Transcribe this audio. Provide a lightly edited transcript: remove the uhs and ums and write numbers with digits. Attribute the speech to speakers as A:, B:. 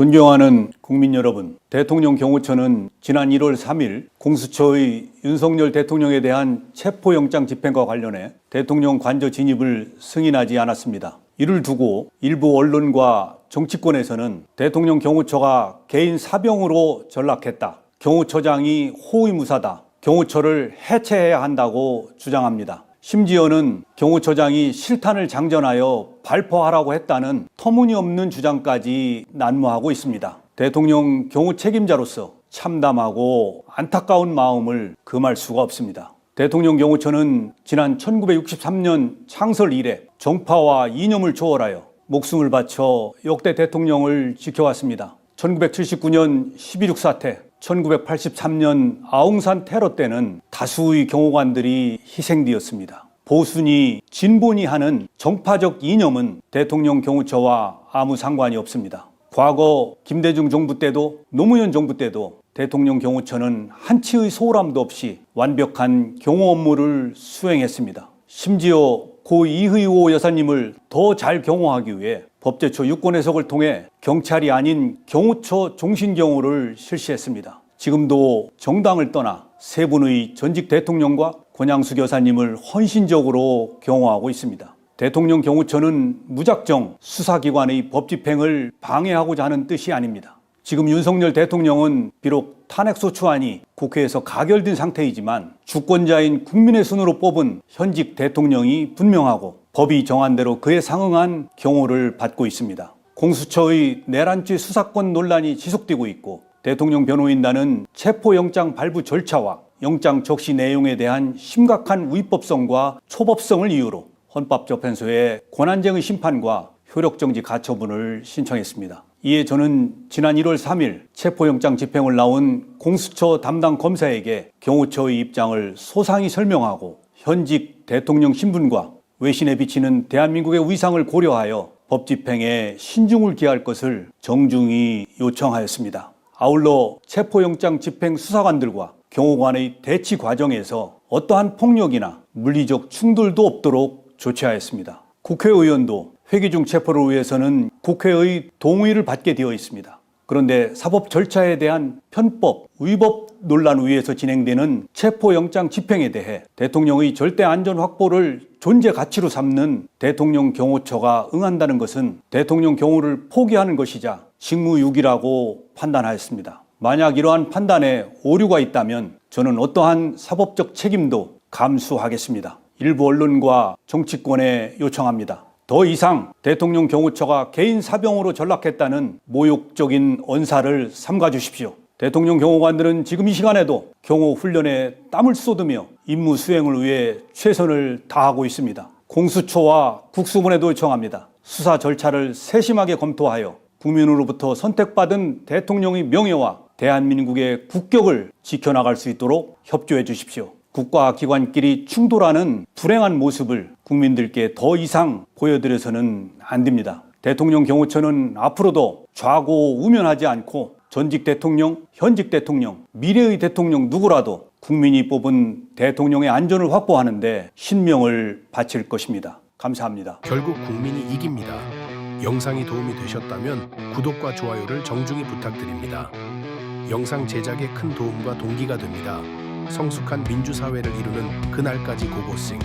A: 존경하는 국민 여러분, 대통령 경호처는 지난 1월 3일 공수처의 윤석열 대통령에 대한 체포영장 집행과 관련해 대통령 관저 진입을 승인하지 않았습니다. 이를 두고 일부 언론과 정치권에서는 대통령 경호처가 개인 사병으로 전락했다, 경호처장이 호위무사다, 경호처를 해체해야 한다고 주장합니다. 심지어는 경호처장이 실탄을 장전하여 발포하라고 했다는 터무니없는 주장까지 난무하고 있습니다. 대통령 경호 책임자로서 참담하고 안타까운 마음을 금할 수가 없습니다. 대통령 경호처는 지난 1963년 창설 이래 정파와 이념을 초월하여 목숨을 바쳐 역대 대통령을 지켜왔습니다. 1979년 12.6 사태, 1983년 아웅산 테러 때는 다수의 경호관들이 희생되었습니다. 보수니 진보니 하는 정파적 이념은 대통령 경호처와 아무 상관이 없습니다. 과거 김대중 정부 때도 노무현 정부 때도 대통령 경호처는 한치의 소홀함도 없이 완벽한 경호 업무를 수행했습니다. 심지어 고 이의호 여사님을 더 잘 경호하기 위해 법제처 유권 해석을 통해 경찰이 아닌 경호처 종신경호를 실시했습니다. 지금도 정당을 떠나 세 분의 전직 대통령과 권양숙 여사님을 헌신적으로 경호하고 있습니다. 대통령 경호처는 무작정 수사기관의 법집행을 방해하고자 하는 뜻이 아닙니다. 지금 윤석열 대통령은 비록 탄핵소추안이 국회에서 가결된 상태이지만 주권자인 국민의 손으로 뽑은 현직 대통령이 분명하고 법이 정한 대로 그에 상응한 경호를 받고 있습니다. 공수처의 내란죄 수사권 논란이 지속되고 있고 대통령 변호인단은 체포영장 발부 절차와 영장 적시 내용에 대한 심각한 위법성과 초법성을 이유로 헌법재판소에 권한쟁의 심판과 효력정지 가처분을 신청했습니다. 이에 저는 지난 1월 3일 체포영장 집행을 나온 공수처 담당 검사에게 경호처의 입장을 소상히 설명하고 현직 대통령 신분과 외신에 비치는 대한민국의 위상을 고려하여 법 집행에 신중을 기할 것을 정중히 요청하였습니다. 아울러 체포영장 집행 수사관들과 경호관의 대치 과정에서 어떠한 폭력이나 물리적 충돌도 없도록 조치하였습니다. 국회의원도 회기 중 체포를 위해서는 국회의 동의를 받게 되어 있습니다. 그런데 사법 절차에 대한 편법, 위법 논란 위에서 진행되는 체포영장 집행에 대해 대통령의 절대 안전 확보를 존재 가치로 삼는 대통령 경호처가 응한다는 것은 대통령 경호를 포기하는 것이자 직무유기라고 판단하였습니다. 만약 이러한 판단에 오류가 있다면 저는 어떠한 사법적 책임도 감수하겠습니다. 일부 언론과 정치권에 요청합니다. 더 이상 대통령 경호처가 개인 사병으로 전락했다는 모욕적인 언사를 삼가 주십시오. 대통령 경호관들은 지금 이 시간에도 경호 훈련에 땀을 쏟으며 임무 수행을 위해 최선을 다하고 있습니다. 공수처와 국수본에도 요청합니다. 수사 절차를 세심하게 검토하여 국민으로부터 선택받은 대통령의 명예와 대한민국의 국격을 지켜나갈 수 있도록 협조해 주십시오. 국가 기관끼리 충돌하는 불행한 모습을 국민들께 더 이상 보여드려서는 안 됩니다. 대통령 경호처는 앞으로도 좌고우면하지 않고 전직 대통령, 현직 대통령, 미래의 대통령 누구라도 국민이 뽑은 대통령의 안전을 확보하는 데 신명을 바칠 것입니다. 감사합니다.
B: 결국 국민이 이깁니다. 영상이 도움이 되셨다면 구독과 좋아요를 정중히 부탁드립니다. 영상 제작에 큰 도움과 동기가 됩니다. 성숙한 민주사회를 이루는 그날까지 고고싱.